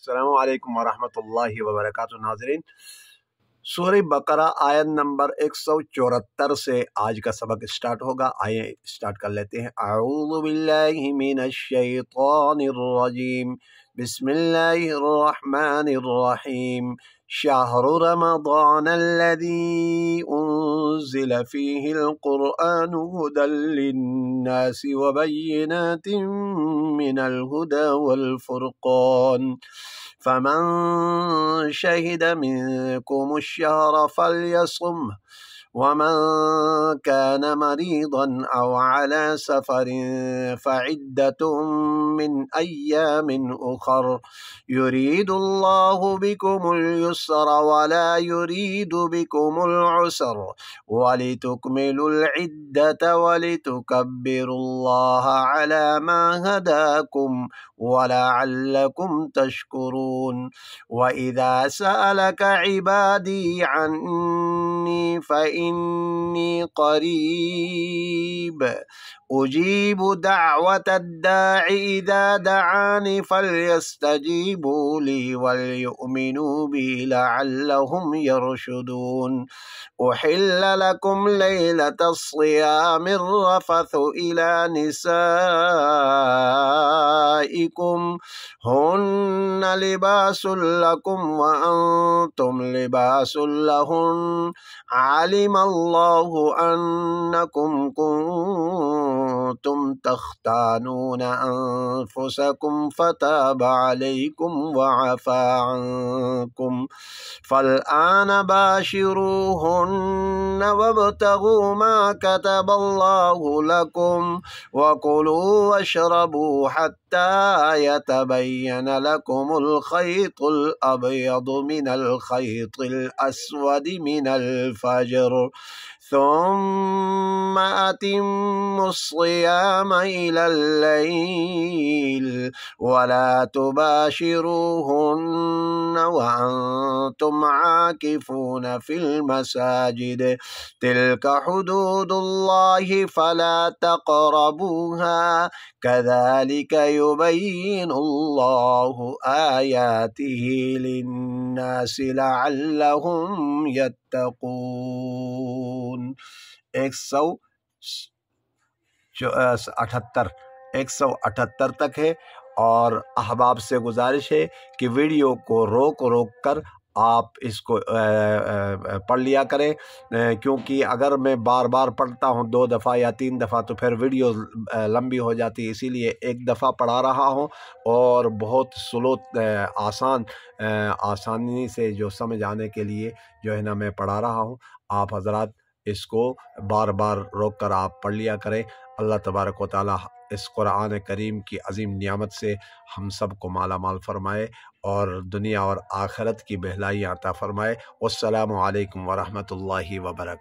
अस्सलामु अलैकुम वरहमतुल्लाहि वबरकातुहू। नाज़रीन, सूरह बकरा आयत नंबर 174 से आज का सबक स्टार्ट होगा। आइए स्टार्ट कर लेते हैं। अऊज़ु बिल्लाहि मिनश शैतानिर रजीम, बिस्मिल्लाहिर रहमानिर रहीम। शहरु रमज़ानल्लज़ी उन्ज़िला फ़ीहिल क़ुरआनु हुदल लिन्नासि व बय्यिनातिन मिनल हुदा वल फ़ुरक़ान फ़मन शहिद मिनकुमुश्शहर फ़ल्यसुमहु वमन कान मरीज़न औ अला सफ़रिन फ़इद्दतुम मिन अय्यामिन उख़र युरीदुल्लाहु बिकुमुल युस्र वला युरीदु बिकुमुल उसर वलितुकमिलुल इद्दत वलितुकब्बिरुल्लाह अला मा हदाकुम वलअल्लकुम तशकुरून। वइज़ा सअलक इबादी अन्नी फ़इन्नी क़रीब उजीबु दअवतद्दाइ इज़ा दआनी फ़ल्यस्तजीबू ली वलयुमिनू बी लअल्लहुम यरशुदून। उहिल्ल लकुम लैलतस्सियामिर रफ़थु इला निसाइकुम हुन्ना लिबासुल लकुम व अंतुम लिबासुल लहुन आलिमल्लाहु अन्नकुम कुंतुम तख्तानूना अनफुसकुम फताबा अलैकुम व अफ़ा अन्कुम फ़लआन बाशिरूहुन्न वब्तगू मा कतबल्लाहु लकुम वकुलू वशरबू हत्ता यतबय्यन लकुमुल खैतुल अबयदु मिनल खैतिल अस्वदि मिनल फ़ज्र सुम्मा अतिम्मुस्सियाम इलल लैल वला तुबाशिरूहुन्न व अंतुम आकिफून फिल मसाजिद तिल्क हुदूदुल्लाहि फला तक़रबूहा कज़ालिक युबय्यिनुल्लाहु आयातिहि लिन्नासि लअल्लहुम यत्तक़ून। 178 तक है और अहबाब से गुजारिश है कि वीडियो को रोक कर आप इसको पढ़ लिया करें, क्योंकि अगर मैं बार बार पढ़ता हूं 2 दफ़ा या 3 दफ़ा तो फिर वीडियो लंबी हो जाती है। इसीलिए एक दफ़ा पढ़ा रहा हूं और बहुत स्लो आसानी से जो समझ आने के लिए जो है ना मैं पढ़ा रहा हूं। आप हजरात इसको बार बार रोक कर आप पढ़ लिया करें। अल्लाह तबारक व तआला इस कुरान करीम की अजीम नियामत से हम सब को माला माल फरमाए और दुनिया और आखिरत की बहलाई अता फरमाए। वस्सलामु अलैकुम वरहमतुल्लाहि वबरकातुहू।